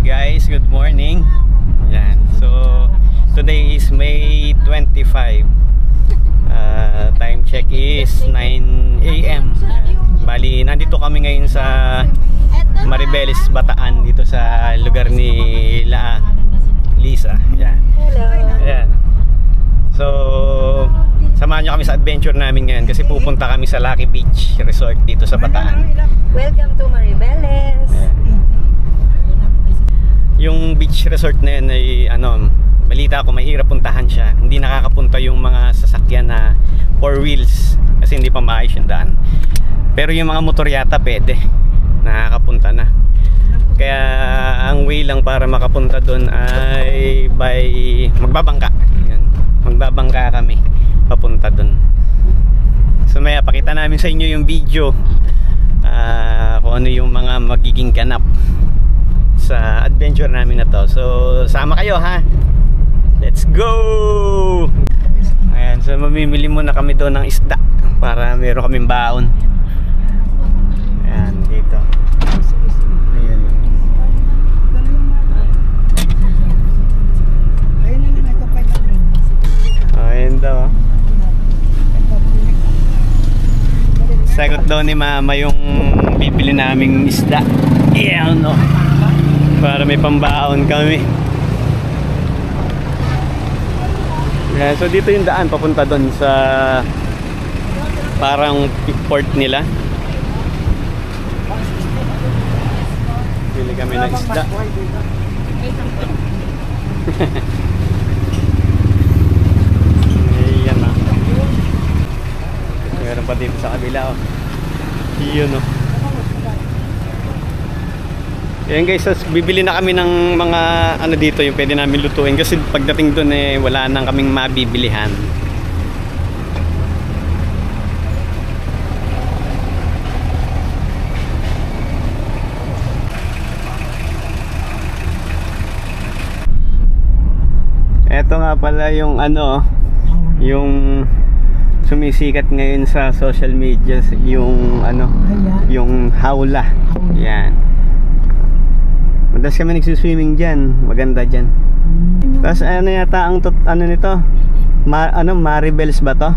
guys, good morning. Yan. So today is May 25. Time check is 9 AM. Bali, nandito kami ngayon sa Maribeles, Bataan, dito sa lugar ni Lisa. Yan. Yan. So samahan nyo kami sa adventure namin ngayon kasi pupunta kami sa Lucky Beach Resort dito sa Bataan. Welcome to Maribeles. Yung beach resort na yun ay balita ko mahirap puntahan siya. Hindi nakakapunta yung mga sasakyan na 4 wheels kasi hindi pa maayos yung daan. Pero yung mga motor yata pwede, nakakapunta na. Kaya ang way lang para makapunta doon ay by magbabangka. Yan. Magbabangka kami papunta doon. So maya pakita namin sa inyo yung video kung ano yung mga magiging ganap sa adventure namin na to. So sama kayo ha. Let's go. Ayan, so mamimili muna kami doon ng isda para meron kaming baon. Ayan, dito. Ayan. Ayan daw. Sagot daw ni mama yung bibili naming isda. Ayan, no. Para may pambaon kami. Yeah, so dito yung daan papunta doon sa parang port nila. Bili kami ng isda. Ayan na. Meron pa dito sa kabila. Oh. Yun o. Ayan guys, so bibili na kami ng mga dito yung pwede namin lutuin kasi pagdating doon wala nang kaming mabibilihan. Eto nga pala yung yung sumisikat ngayon sa social media, yung yung hawla. Yan. Madalas kami nagsuswimming dyan. Maganda dyan. Tapos yata ang nito? Maribeles ba to?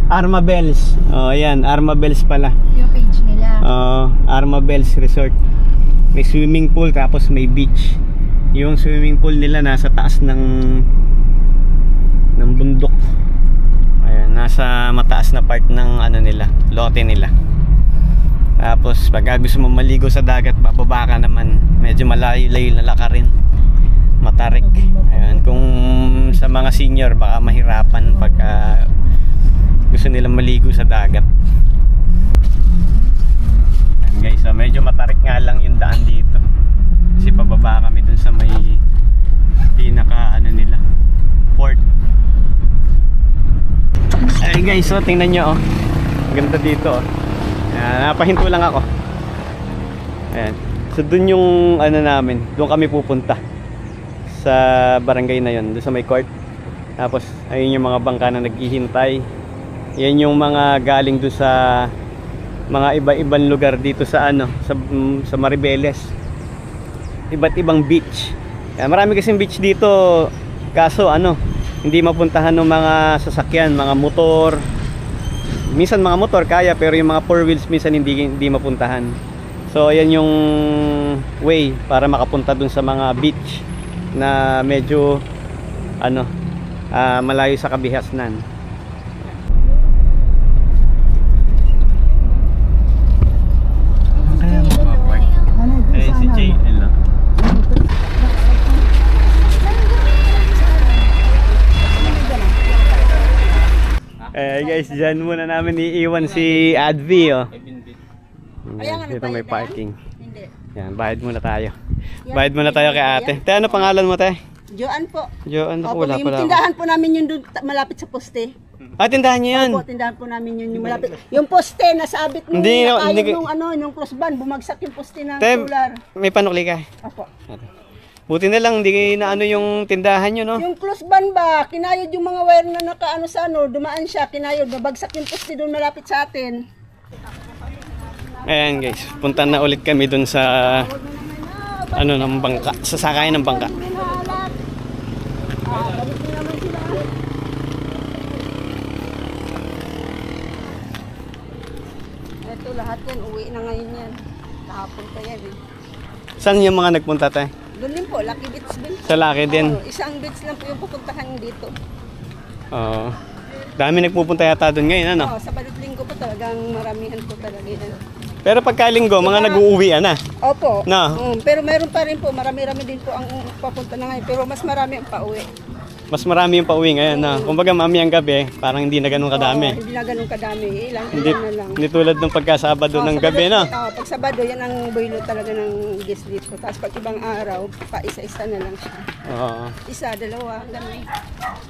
Armabels. Oh, ayan. Armabels pala. Yung page nila. Armabels Resort. May swimming pool tapos may beach. Yung swimming pool nila nasa taas ng bundok. Ayan, nasa mataas na part ng nila, lote nila. Tapos pag gusto mo maligo sa dagat, bababa ka naman. Medyo malayo-layo na lakarin. Matarik. Ayan, kung sa mga senior baka mahirapan pag gusto nilang maligo sa dagat. Ayan guys, so medyo matarik nga lang yung daan dito. Kasi pababa kami dun sa may pinaka nila, port. Ayan guys, so tingnan nyo oh. Ganda dito oh. Napahinto lang ako. Ayan. So dun yung namin, doon kami pupunta sa barangay na yon, doon sa may court. Tapos ayun yung mga bangka na naghihintay. Yan yung mga galing doon sa mga iba-ibang lugar dito sa sa Maribeles. Iba't ibang beach. Kaya marami kasing beach dito, kaso hindi mapuntahan ng mga sasakyan, mga motor. Minsan mga motor kaya, pero yung mga 4 wheels minsan hindi mapuntahan. So ayan yung way para makapunta dun sa mga beach na medyo malayo sa kabihasnan. Ayan si JL. Guys, dyan muna namin iiwan si Advi oh. Dito may parking. Yan, bayad muna tayo. Bayad muna tayo kay ate. Te, ano pangalan mo te? Joan po. Joan, Opo, wala yung pala. tindahan po namin yun doon malapit sa poste. Tindahan niyo yun? Opo, tindahan po namin yun yung malapit. Yung poste nasabit nung nung crossban, bumagsak yung poste ng solar. May panukli ka? Opo. Buti na lang, hindi na yung tindahan nyo, no? Yung crossban ba, kinayod yung mga wire na dumaan siya, kinayod, nabagsak yung poste doon malapit sa atin. Ayan guys, punta na ulit kami dun sa ano ng bangka, sasakay ng bangka. Balik din naman sila. Ito lahat yan, uwi na ngayon yan. Kahapon pa yan eh. Saan yung mga nagpunta tayo? Doon din po, Lucky Beach din. Sa Lucky din. Isang beach lang po yung pupuntahan dito. Oo. Dami nagpupunta yata doon ngayon, ano? Sa Sabado at Linggo po talagang maramihan po talaga yan. Pero pagka Linggo, mga nag-uuwian na. Opo. No. Pero meron pa rin po, marami-rami din po ang papunta na ngayon. Pero mas marami ang pauwi. Mas marami yung pauwi ngayon, na. Kumbaga mamayang gabi, parang hindi na ganun kadami. Hindi na ganun kadami. Ilan na lang. Hindi tulad ng pagkasabado ng gabi, no? Pag Sabado, yan ang boilo talaga ng guest dito. Tapos pag ibang araw, pa isa-isa na lang siya. Oo. Isa, dalawa, ganun.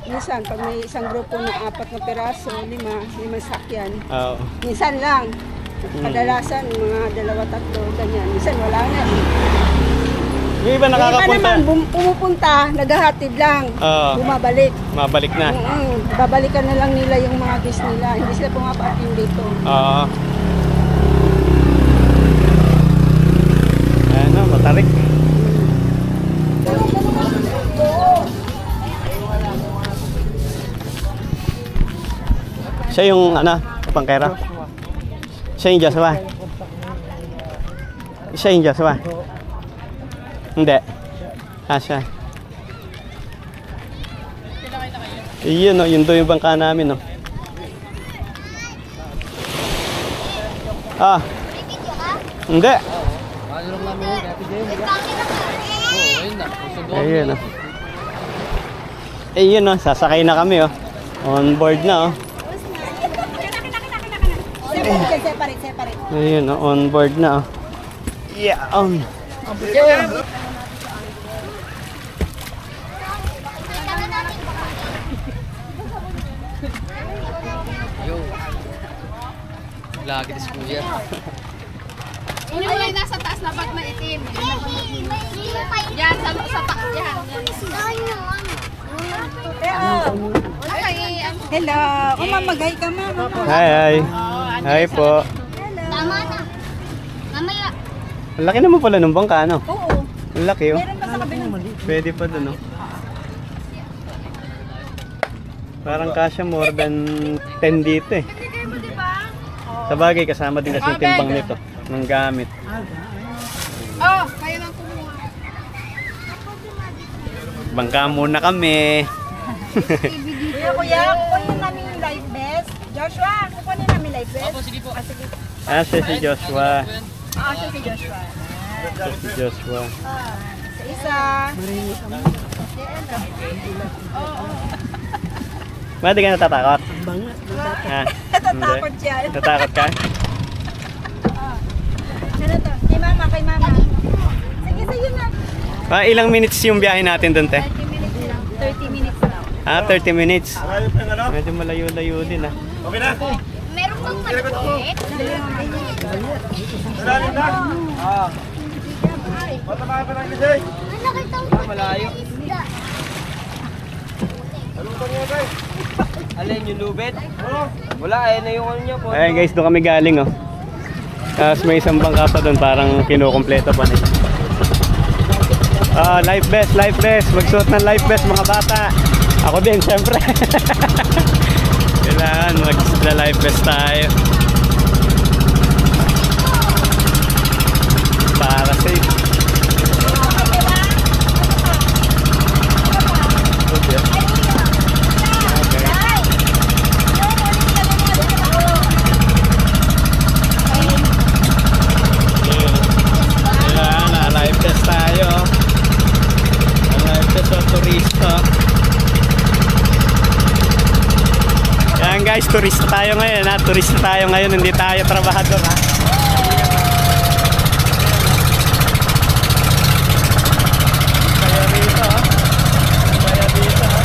Minsan, pag may isang grupo ng 4 na peraso, 5 sakyan. Oo. Minsan lang. Kadalasan, mga 2, 3, ganyan. Minsan wala na. Yung iba nakakapunta. Iba naman, pumupunta, naghahatid lang. Oo. Bumabalik. Mabalik na. Babalikan na lang nila yung mga guest nila. Hindi sila pumapating dito. Oo. Ano, matarik. Siya yung ano, pangkera. Siya yung Joshua. Siya yung Joshua. Hindi. Siya. Iyon, no, yun doon yung bangka namin, no. Hindi. Ayun, no. Ayun, no, sasakay na kami, oh. On board na, oh. Separate. Ayun, no, on board na, oh. Yeah, on. Lagi dis kuya. Yung kulay nasa taas na bag na itim. Yan, sa taas yan. Hello. Mamagay ka, mama. Hi. Hi po. Tama na. Mamaya. Ang laki naman pala ng bangka, ano? Oo. Ang laki, oh. Meron pa sa kabilang. Pwede pa dun, oh. Parang kasya more than 10 dito, eh. Sa bagay, kasama din kasi yung timbang nito ng gamit. Oh, kayo nang kumuha. Bangka muna kami. Kuya, kukunin namin yung life vest. Joshua, kukunin namin life vest. Opo, sige po. Siya si Joshua. Siya si Joshua. Siya si Joshua. Sa isa. Di ka natatakot? Ha? Natatakot Hindi? yan. Natatakot ka? Ano to? Kay mama. Sige, sa'yo na. Ilang minutes yung biyahe natin doon, te? 30 minutes now. 30 minutes. Medyo malayo-layo din, ah. Meron kang maliit. Malayo. Alin yung lubid? Wala, ayun na yung ano niya po. Ayan guys, doon kami galing, oh. Tapos may isang bangka pa doon, parang kinukumpleto pa nila. Life vest. Magsuot ng life vest, mga bata. Ako din, syempre. Kailangan mag-life vest tayo. Para safe. Okay. Kailangan life vest tayo. Life vest o turista. Yan guys, turista tayo ngayon, ha. Turista tayo ngayon, hindi tayo trabahador, ha. Kaya dito, ha. Kaya dito, ha.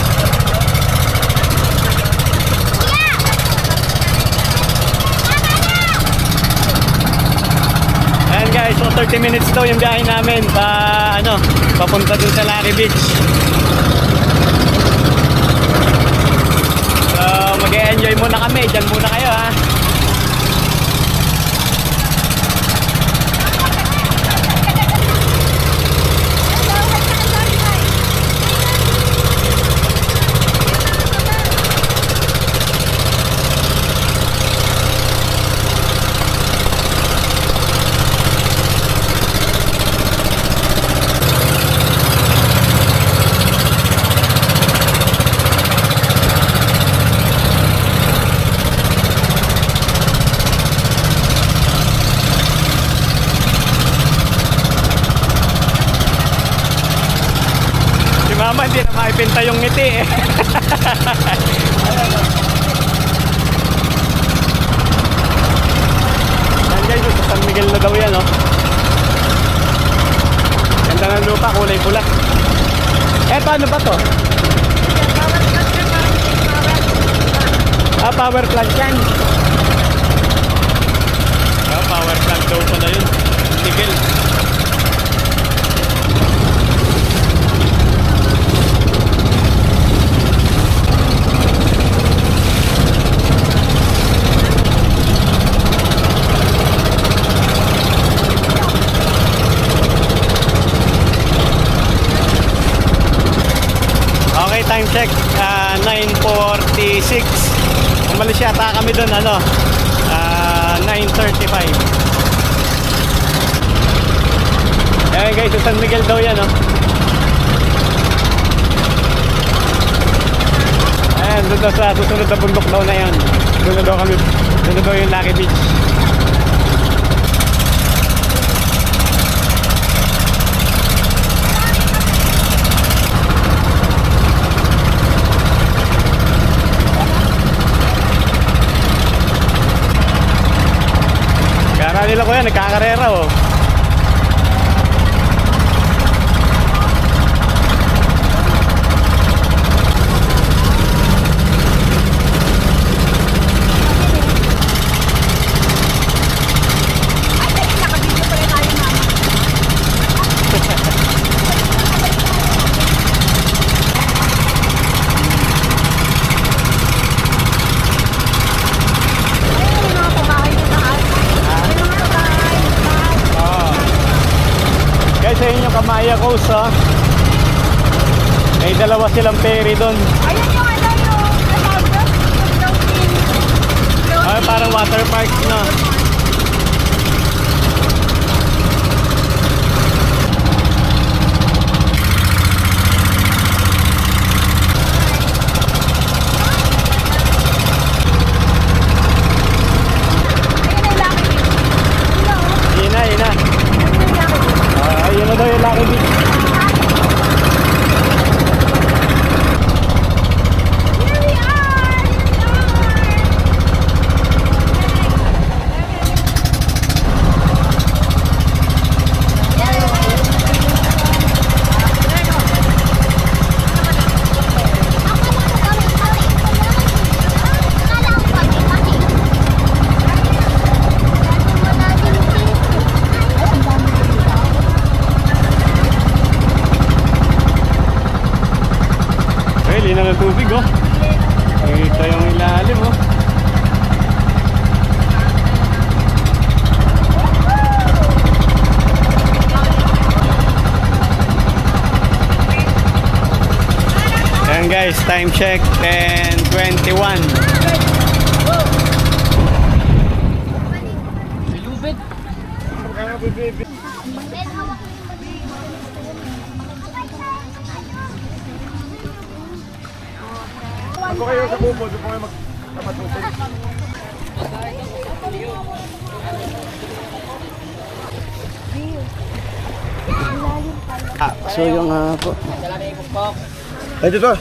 Ayan guys, so 30 minutes daw yung biyahe namin papunta dun sa Lucky Beach. So mag-e-enjoy muna kami, dyan muna kayo, ha. mama, hindi na maipinta yung ngiti eh. Yan guys, sa San Miguel na daw yan, oh. Ganda ng lupa, kulay pula. Eto, ano ba to? Power plant yan. Power plant daw pala yun. Miguel. Okay, time check. 9:46. Umalis yata kami doon, 9:35. Ayan guys, San Miguel daw yan, oh. Ayan, doon daw sa susunod na bundok daw na yan. Doon daw kami, doon daw yung Lucky Beach. Kara nila ko yan, nagkakarera, oh. Sa inyong Kamaya Coast, ha? May dalawa silang ferry doon. Ayun yung Ay, parang water park na. Ayun na daw yung Lucky Beach. Here we are! Linaw ng tubig, oh. Ito yung ilalim, oh. Ayan guys, time check 10:21. Ako kayo sa kubo, doon po kayo magtamatupin. So yung po. Ay, dito.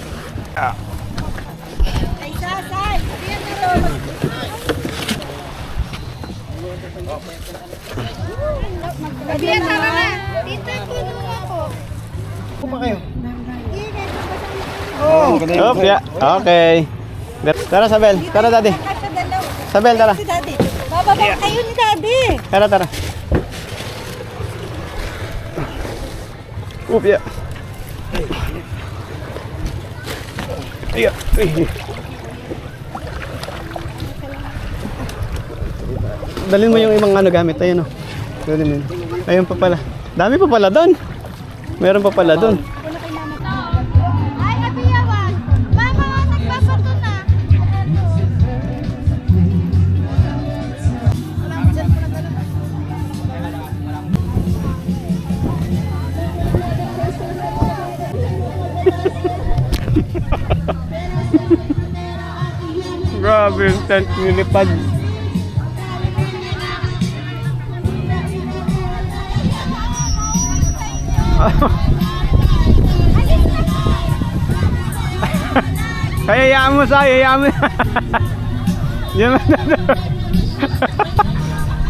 Ay, sasay! Ayan, tara na! Dito yung puno ako. Kuma kayo. Oh, yeah. Okay. Tara, Sabel. Tara, Daddy. Sabel, tara. Si Daddy. Bababa kayo ni Daddy. Tara, tara. Oop, yeah. Yeah. Dalhin mo yung ibang gamit. Ayun, oh. Dalhin mo yun. Ayun pa pala. Dami pa pala doon. Meron pa pala doon. Ay, nabiyawan. Mama, nagpapato na. Grabe yung tent nilipad. Hayayaan mo sa, hayayaan mo. Yan.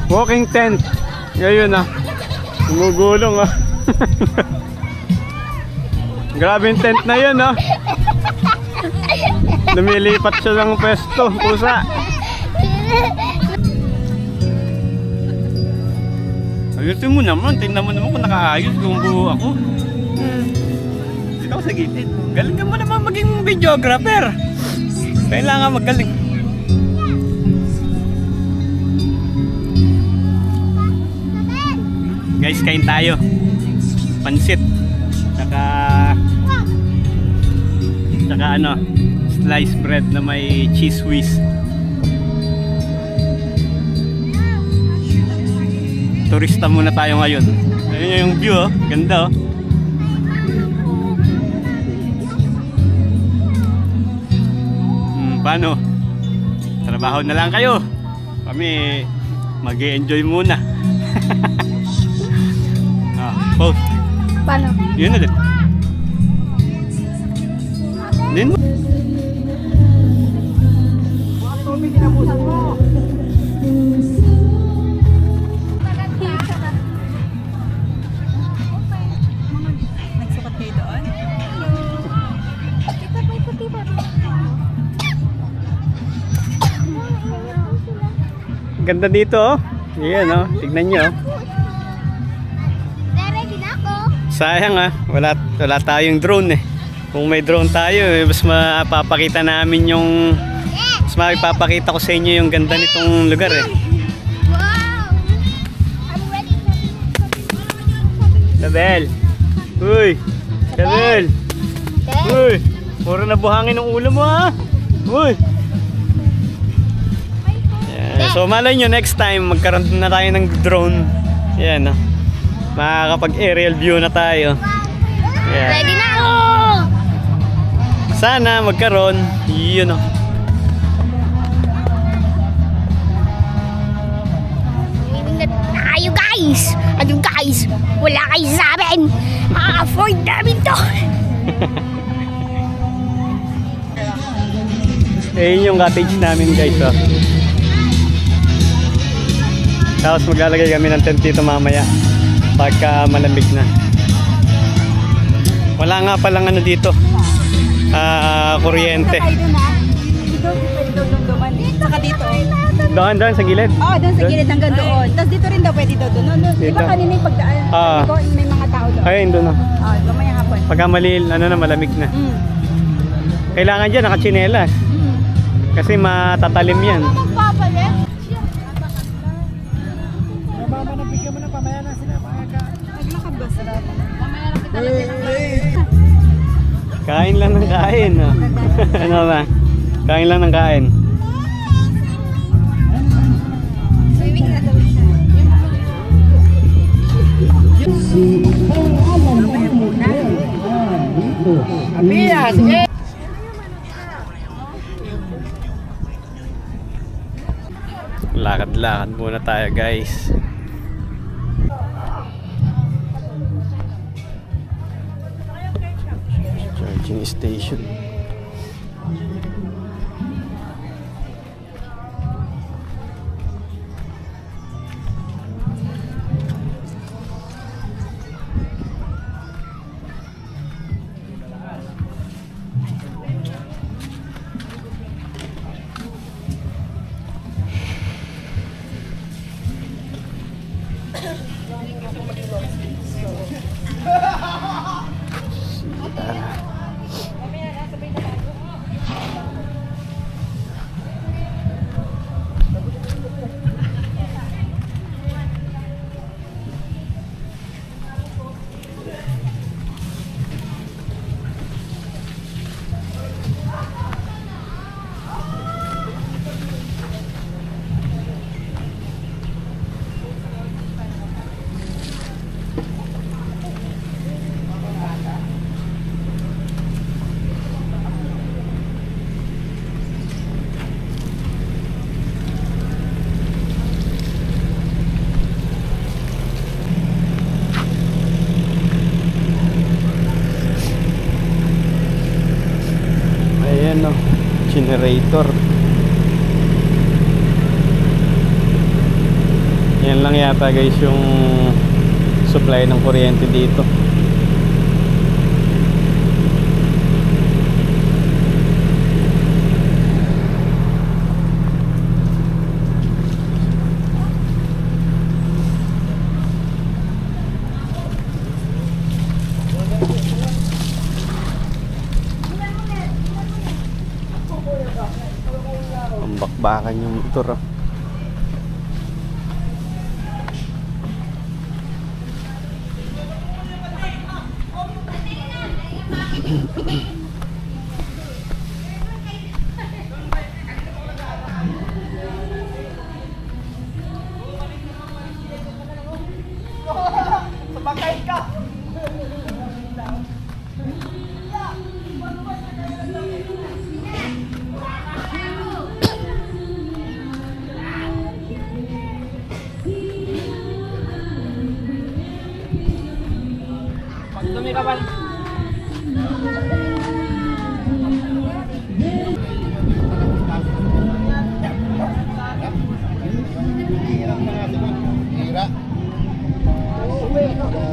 Walking tent. Ngayon ah. Gumugulong ah. Grabe yung tent na yun ah. Lumilipat siya ng pwesto. Pusa. Ayusin mo naman. Tingnan mo naman kung nakaayos kung buo ako. Dito ako sa gilid. Galing ka mo naman maging videographer. Kailangan magaling. Guys, kain tayo. Pansit. Tsaka ano, sliced bread na may cheese whiz. Turista muna tayo ngayon. Ayun yung view oh. Ganda oh. Paano? Trabaho na lang kayo. Kami mag-e-enjoy muna. Post. Paano? Yun ulit. Din mo. Nagsukat kayo doon? Ganda dito oh. Yan oh. Tignan nyo oh. Ready na ako. Sayang ah. Wala tayong drone eh. Kung may drone tayo eh, mas mapapakita namin yung mas mapapakita ko sa inyo yung ganda nitong lugar eh. Wow! I'm ready. Tabel. Uy. Tabel. Uy. Puro na buhangin ng ulo mo ha. Uy. Yan. So malay nyo next time magkaroon na tayo ng drone. Yan oh. Makakapag aerial view na tayo. Yan. Ready na ako. Sana magkaroon. Yun o. Ayo guys! Ano guys? Wala kayo sa amin! Ma-afford namin to! Yun yung cottage namin guys oh. Tapos maglalagay kami ng tent dito mamaya pagka malamig na. Wala nga palang ano dito kuryente. Dito duman. Saka dito. Doon sa gilid? Oo, doon sa gilid hanggang doon. Tapos dito rin daw pwede doon. Di ba kanina yung pagdaan? Dito may mga tao doon. Ayun doon na. Oo, gamaya hapon. Pagka malamig na. Kailangan dyan nakatsinelas. Kasi matatalim yan. Magpapalit? Mama, nabigyan mo na pamaya na sila. Naglakad ba sila? Mamaya lang kita lagyan ng Kain lang ng kain. Oh. Ano ba? Kain lang ng kain. Swimming na daw siya. Amiya, sige. Lakad-lakad muna tayo guys. Charging station. generator. Yan lang yata guys yung supply ng kuryente dito. Pambakbakan yung motor.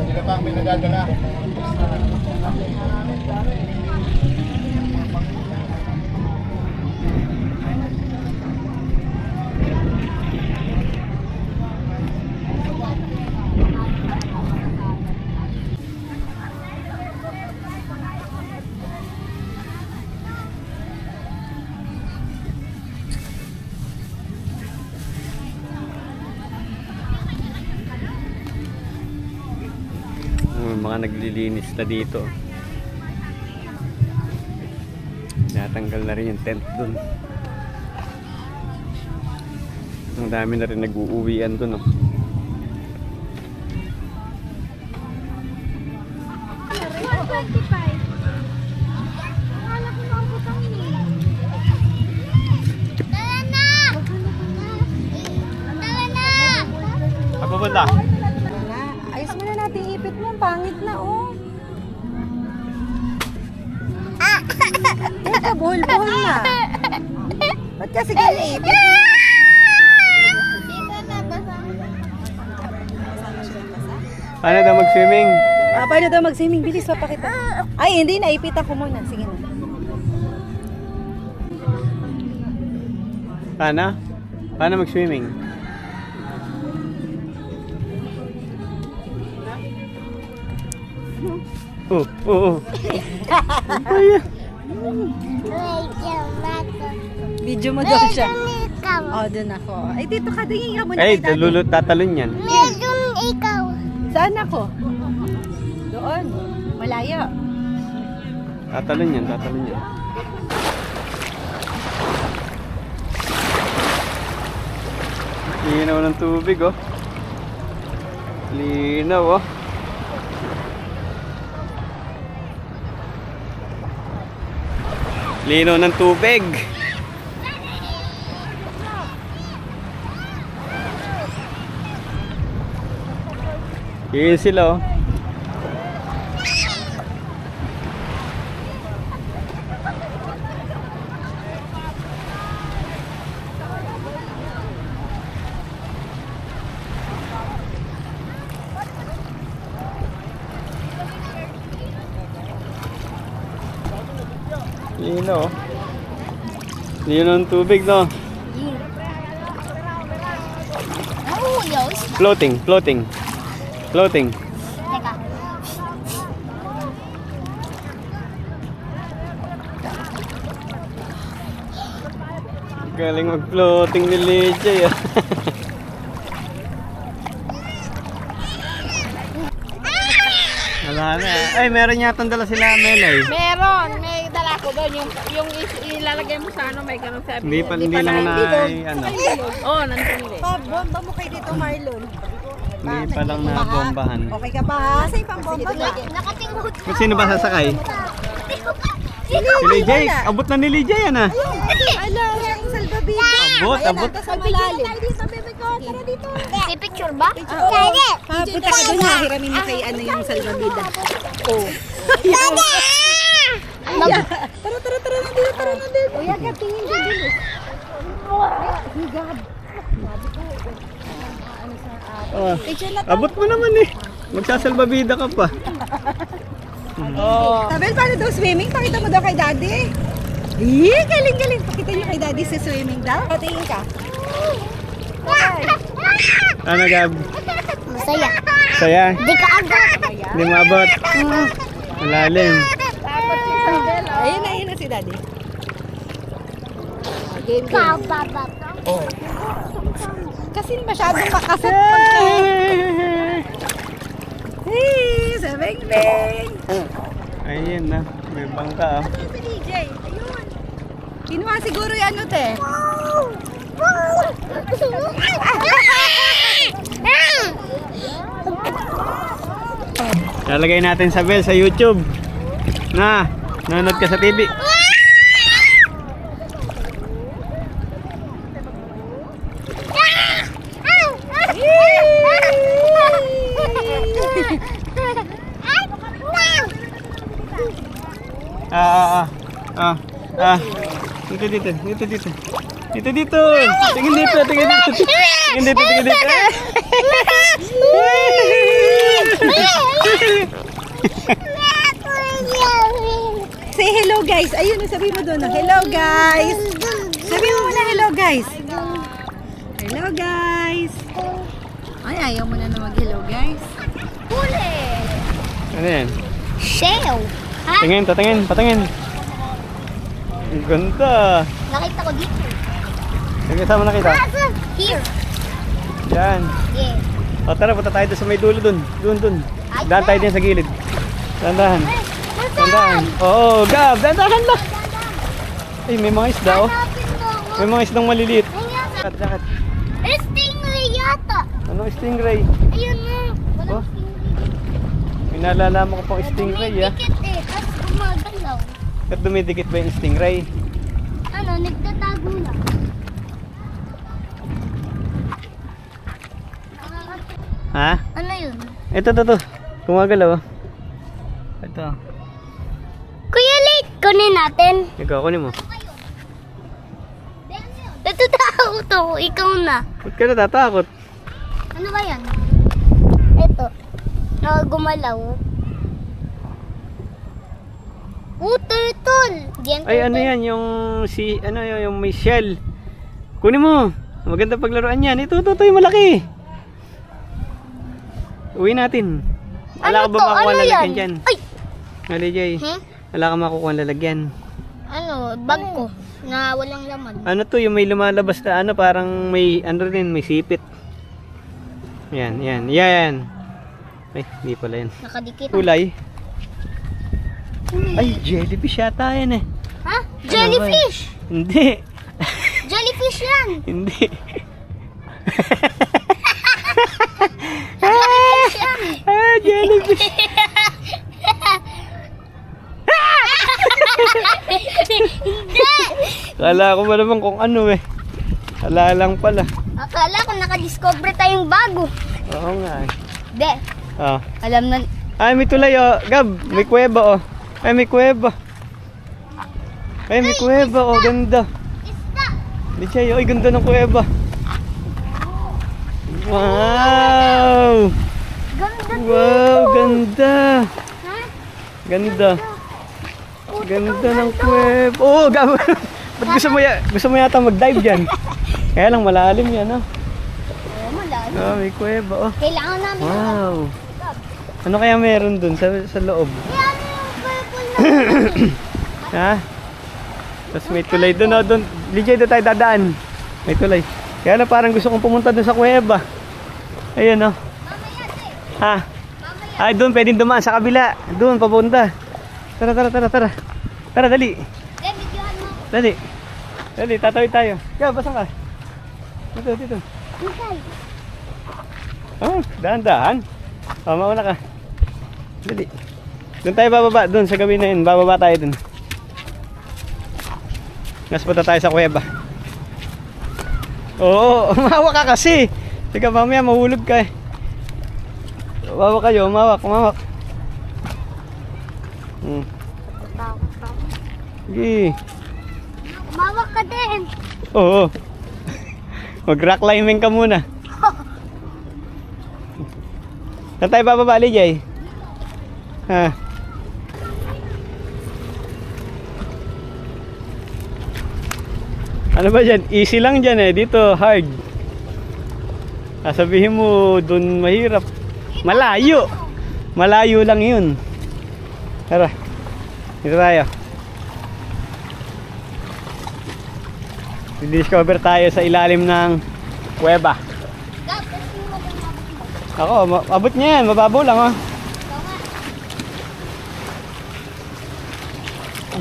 Sila pa ang may nadadala. Mga naglilinis na dito. Natanggal na rin yung tent dun. Ang dami na rin nag-uuwian dun, oh. Apa benda? Ayos mo na natin ipit mo. Pangit na, oh. Teka, buhol-buhol na. Ba't kasi ganyan ipit? Paano daw mag-swimming? Paano daw mag-swimming? Bilis, papakita. Ay, hindi. Naipitan ko muna. Sige na. Paano? Paano mag-swimming? Oh. Video mo daw siya. Oh, dun ako. Ay, dito ka. Tingin ka muna. Ay, tatalon yan. Meron ikaw. Saan ako? Doon. Malayo. Tatalon yan. Linaw ng tubig, oh. Linaw, oh. Linaw ng tubig. Yun sila, oh. Lino. Lino ng tubig, no? Floating. Teka. Galing mag-floating ni Lydia, ah. Wala na. Ay, meron yata dala sila Melay. Meron, may dala ko doon. Yung ilalagay mo sa ano, may ganun sabi. Hindi lang na, ano. Oo, nandun din. Bomba mo kayo dito, Marlon. Hindi pa lang na bombahan. Okay ka pa, ha? Sa'yo pang bomba ka. Nakatingkot. Kung sino ba sasakay? Si Lydia. Abot na ni Lydia yan, ah. Ala, yung salbabida. Abot. Sa malalim. May picture ba? Punta ka doon, hiramin mo kay ano yung salbabida. Oh. Tara, nandito. ka tingin dyan bilis. Oh, abot mo naman eh. Magsasalbabida ka pa. Tabel, paano daw swimming? Pakita mo daw kay daddy. Eh, galing-galing. Pakita niyo kay daddy sa swimming daw. Patingin ka. Ano, Gab? Masaya. Saya? Di ka agad. Hindi maabot. Malalim. Ayun na si daddy. Ikaw, baba. Kasi masyadong makasat pag hey, sa beng-beng. Ayun na. May bangka. Ano si DJ? Ayun. Kinuha siguro yan, ano, te? Lalagay natin sa bell sa YouTube. Na, nanonood ka sa TV. Dito. Tingin dito. Say hello, guys. Ayun, sabi mo doon. Hello, guys. Sabi mo muna hello, guys. Hello, guys. Ay, ayaw mo na mag-hello, guys. Huli. Ano yan? Shell. Ha? Patingin. Ang ganda. Nakita ko dito. Sige, saan mo nakita? Here. Yan. Yeah. O tara, punta tayo doon sa may dulo doon. Doon. Daan tayo din sa gilid. Dahan. Oo, Gab, dahan ba? Ay, may mga isda oh. May mga isdang maliliit. Jakat. Stingray yata. Ano stingray? Ayun na. Oh. May nalalaman ko pang stingray ah. Dikit eh. Tapos gumagalaw. At dumidikit ba yung stingray? Ano, nagtatago na. Ha? Ano yun? Ito. Gumagalaw oh. Ito. Kuya Late, kunin natin. Ikaw, kunin mo. Natatakot ako, ikaw na. Ba't ka natatakot? Ano ba yan? Ito. Gumalaw. Turtle. Diyan, Ay, ano yan? Yung yung may shell. Kunin mo. Maganda paglaruan yan. Ito, yung malaki. Uwi natin. Wala ka ba makukuha Ano lalagyan yan? dyan? Ay! Mali, Jay. Wala ka makukuha lalagyan. Ano, bag ko na walang laman. Ano to, yung may lumalabas na ano, parang may, may sipit. Yan. Ay, hindi pala yan. Nakadikit. Kulay. Ay, jellyfish yata yan eh. Ha? Jellyfish! Hindi. Jellyfish yan! Hindi. Jellyfish yan! Jellyfish. Hindi! Kala ko ba naman kung ano eh. Kala lang pala. Akala ko nakadiscover tayong bago. Oo nga eh. Hindi. Oh. Alam na. Ay, may tulay oh. Gab, may kuweba oh. Ay, may kuweba. Oh. Ganda. Isda! Lichay, ay ganda ng kuweba. Wow! Ganda Wow, ganda. Ha? Ganda. Ganda ng kuweba. Oh, Gab. Ba't gusto mo yata mag-dive dyan? Kaya lang malalim yan oh. Oo, malalim. Oh, may kuweba oh. Kailangan namin. Wow. Ano kaya meron dun sa loob? Yan yung purple na. Ha? Tapos may tulay doon, oh, doon. Lijay, doon tayo dadaan. May tulay. Kaya na parang gusto kong pumunta doon sa kuweba. Ayun, oh. Ha? Ay, doon pwedeng dumaan sa kabila. Doon, papunta. Tara. Tara, dali. Bigyan mo. Dali, tatawid tayo. Kaya, basang ka. Dito. Okay. Oh, dahan-dahan. Oh, mauna ka. Dali. Doon tayo bababa, doon sa gawin na yun. Bababa tayo doon. Nas punta tayo sa kuweba. Oo, umawa ka kasi. Teka, mamaya mahulog ka eh. Umawa kayo, umawak. Sige. Hawak ka din. Oo. Mag-rock climbing ka muna. Saan tayo bababa, Jay? Ha? Ano ba dyan? Easy lang dyan eh. Dito, hard. Sabihin mo, dun mahirap. Malayo. Malayo lang yun. Tara. Dito tayo. Discover tayo sa ilalim ng kuweba. Ako, abot niya yan. Mababaw lang oh.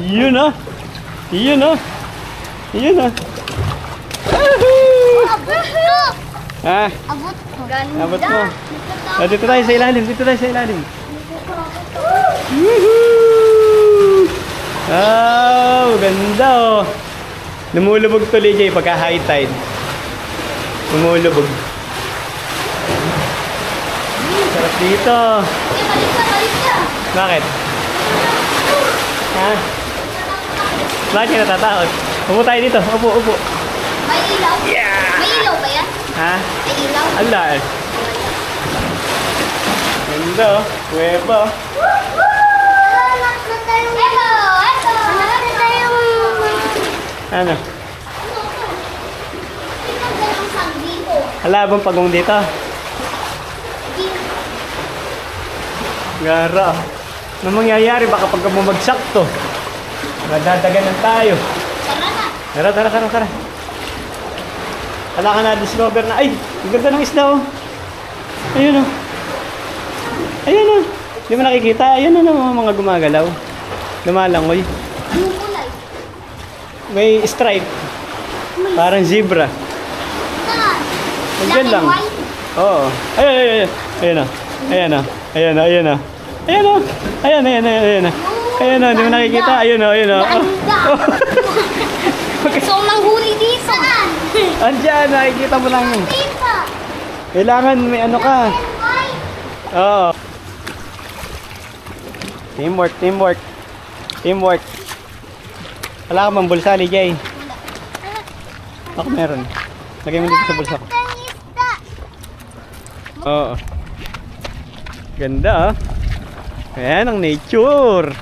Yun oh. Yun oh. Yun oh. Abot mo. Ha? Abot mo. Abot mo. Dito tayo sa ilalim. Dito tayo sa ilalim. Woohoo! Oh, ganda oh. Lumulubog to, Jay, pagka high tide. Lumulubog. Sarap dito. Balik ka. Bakit? Ha? Bakit ka natatakot? Upo tayo dito. Upo, upo. May ilaw? Yeah! May ilaw ba yan? Ha? May ilaw? Ala. Ganda oh. Kuweba oh. Hanap na tayong... Ito! Hanap na tayong... Ano? Tingnan tayong sanggi ko. Hala bang pagong dito? Gara. Ano mangyayari? Baka pagka bumagsak to. Madadaganan tayo. Tara na. Tara, tara, tara, tara. Wala ka na-discover na. Ay! Ang ganda ng isda oh. Ayun oh. Ayun oh. Hindi mo nakikita. Ayun oh, mga gumagalaw. Lumalangoy. Anong kulay? May stripe. Parang zebra. Saan? Nandiyan lang. White? Oo. Ayun, ayun, ayun. Ayun oh. Ayun oh. Ayun oh, ayun oh. Ayun oh. Ayun, ayun, ayun, ayun oh. Ayun oh, hindi mo nakikita. Ayun oh, ayun oh. Ganda. Gusto kong manghuli dito. Saan? Andiyan, nakikita mo lang yun. Dito. Kailangan may ano ka. White. Oo. Teamwork, teamwork. Teamwork. Wala ka bang bulsa, Jay? Ako meron. Lagay mo dito sa bulsa ko. Ang isda. Oo. Ganda ah. Ayan ang nature.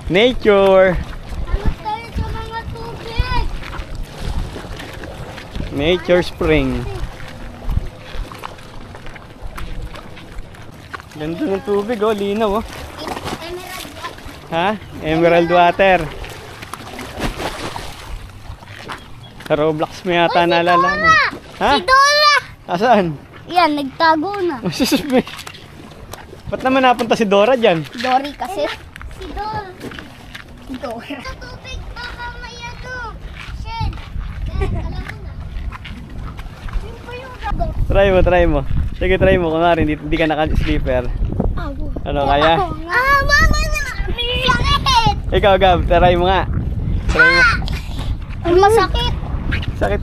Nature. Hanap tayo sa mga tubig. Nature spring. Ganda ng tubig oh, linaw oh. Emerald. Ha? Emerald water. Sa Roblox mo yata naalala mo. Ha? Si Dora. Asaan? Yan, nagtago na. Ba't naman napunta si Dora dyan? Dory kasi. Si Dora. Dora. Sa tubig, baka may ano. Shed. Alam mo na. Yun po yung Try mo. Sige, try mo. Kunwari, hindi ka naka-sleeper. Ano, kaya? mama na. Sakit. Ikaw, Gab, try mo nga. Try mo. Masakit. Sakit.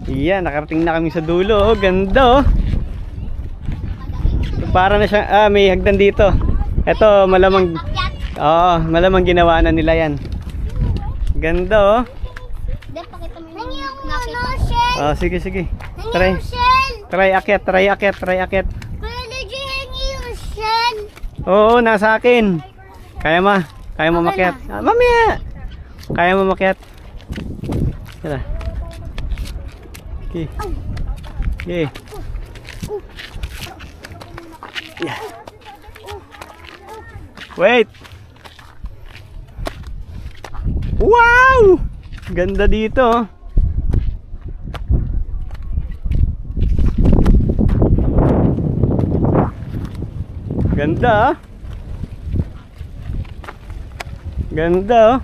Iyan, nakarating na kami sa dulo. Oh, ganda oh. Para na siya, may hagdan dito. Ito, malamang, malamang ginawa na nila yan. Ganda oh. Dahil pakita mo yung nakita. Sige. Try. Try akyat. Kuya, Luigi, hingi yung shell. Oo, nasa akin. Kaya mo makyat. Mamaya. Kaya mo makyat. Tara. Okay. Okay. Yeah. Wait. Wow! Ganda dito. Oh. Ganda. Ganda. Oh.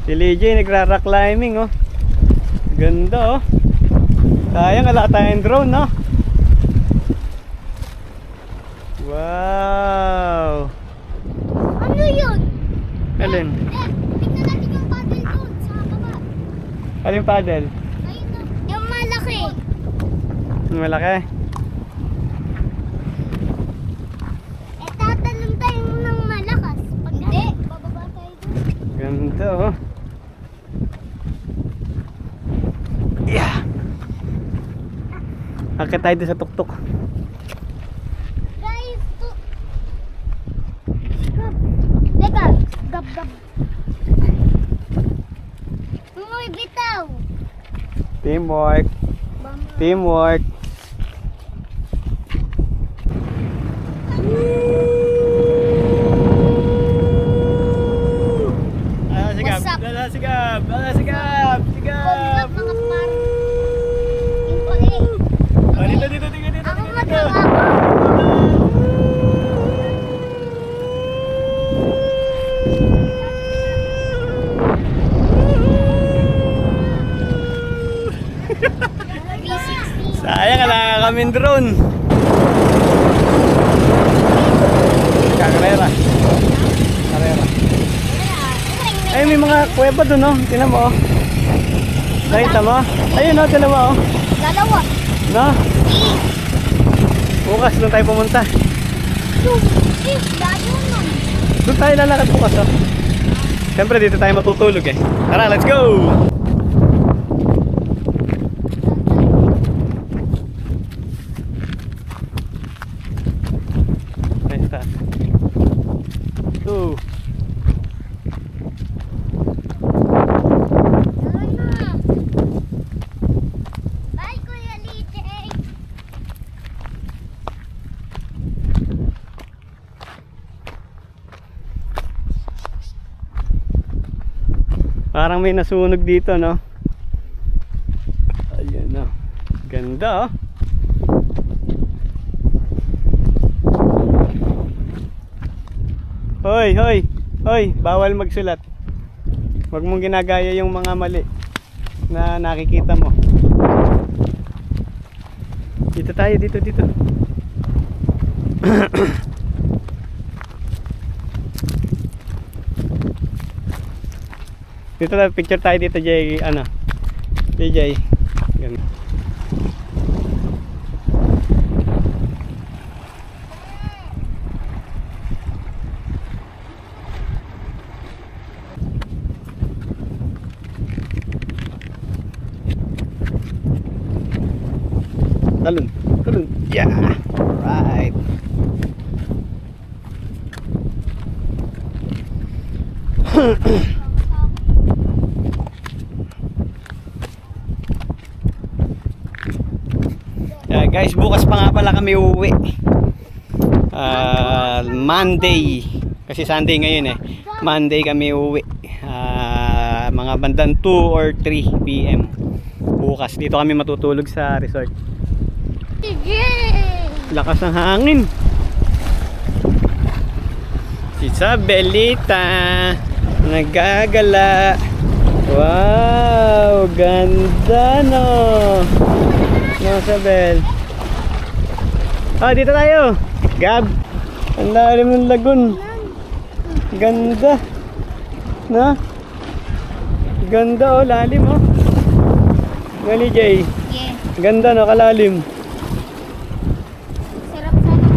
Si Lijay nagra-rock climbing oh. Ganda oh. Sayang wala tayong drone no. Wow. Ano yun? Alin? Tignan natin yung paddle doon sa baba. Alin paddle? Ayun na. Yung malaki. Malaki. Tatalon tayo ng malakas. Hindi. Bababa oh. Yeah. Akit tayo sa tuktok. Guys, teka, gab. Uy, bitaw. Teamwork. Teamwork. What's up? Sigab. Congrats mga par. Impoli. Dito. Ako magawa. Sayang, wala kaming drone. Karera. Ay, may mga kuweba doon, no? Tingnan mo, oh. Nakita mo? Ayun, no? Tingnan mo, oh. Dalawa. No? Bukas doon tayo pumunta. Layo nun. Doon tayo lalakad bukas, oh. Siyempre, dito tayo matutulog, eh. Tara, let's go! Nice task. 2. Bye, Kuya Lite. Parang may nasunog dito, no? Ayun, no? Ganda, oh. Hoy, bawal magsulat. Huwag mong ginagaya yung mga mali na nakikita mo. Dito tayo, dito. Dito na, picture tayo dito, Jay, ano? JJ. Ganun. Talon. Yeah. Right. Yeah, guys, bukas pa nga pala kami uuwi. Monday. Kasi Sunday ngayon, eh. Monday kami uuwi. Mga bandang 2 or 3 PM. Bukas dito kami matutulog sa resort. Lakas ng hangin. Si Isabelita nagagala. Wow, ganda, no? No, Isabel. Dito tayo. Gab, ang lalim ng lagun. Ganda. Na? Ganda, oh, lalim, oh. Gali, Jay. Yeah. Ganda, no? Kalalim. Sarap sana.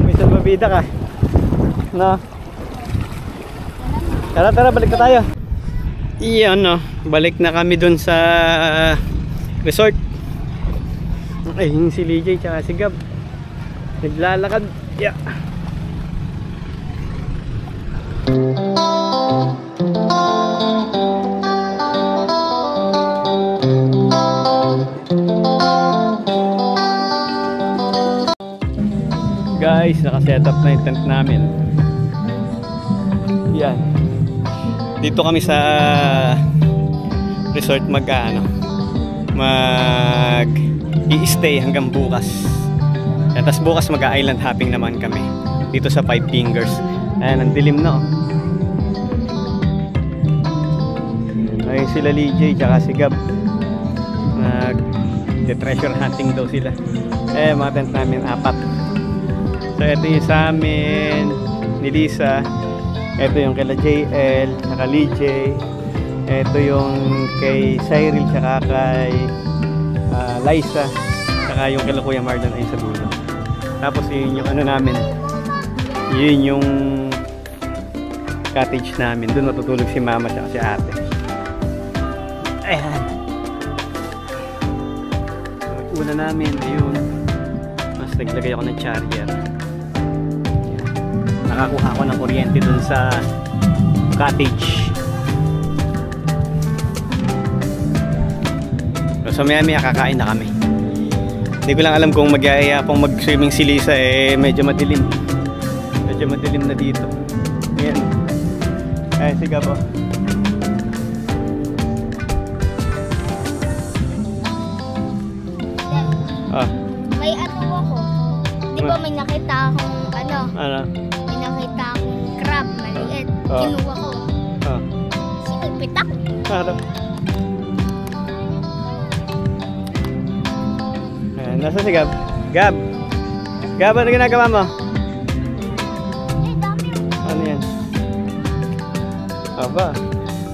May salbabida ka. No? Tara, balik na tayo. Iyan, no? Balik na kami dun sa resort. Ay, yung si Lijay tsaka si Gab naglalakad. Yeah. Guys, nakaset up na yung tent namin. Yan. Dito kami sa resort i-stay hanggang bukas. Yan, tas bukas mag-island hopping naman kami dito sa Five Fingers. Ayan, ang dilim na, oh. Ayun sila Lijay tsaka si Gab, treasure hunting daw sila. Mga tent namin 4. So ito yung sa amin ni Lisa, ito yung kay JL tsaka Lijay, ito yung kay Cyril tsaka kay Liza, tsaka yung kay Kuya Marlon ay sa dulo. Tapos yun yung ano namin, yun yung cottage namin. Doon matutulog si mama at si ate. Ayan. So, una namin, ayun. Mas naglagay ako ng charger. Ayan. Nakakuha ako ng kuryente doon sa cottage. So maya kakain na kami. Hindi ko lang alam kung mag-iaya pong mag-swimming si Lisa, eh medyo madilim. Medyo madilim na dito. Ayan. Ay, sige po. Ah. May ano ako. Di ba may nakita akong ano? Ano? May nakita akong crab maliit. Ah. Kinuha ko. Ah. Sinipitak. Ano? Ayan, nasa si Gab? Gab! Gab, ano ginagawa mo? Eh, dami yung Ano yan? Aba,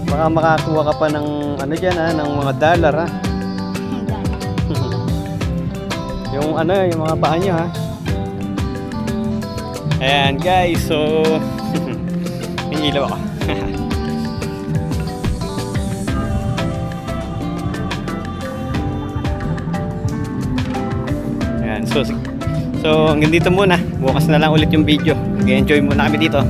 baka makakuha ka pa ng ano dyan ha, ng mga dollar ha. Yung ano, yung mga paa nyo ha. Ayan guys, so may ilaw ako. Ayan, so hanggang dito muna. Bukas na lang ulit yung video. Mag-enjoy muna kami dito.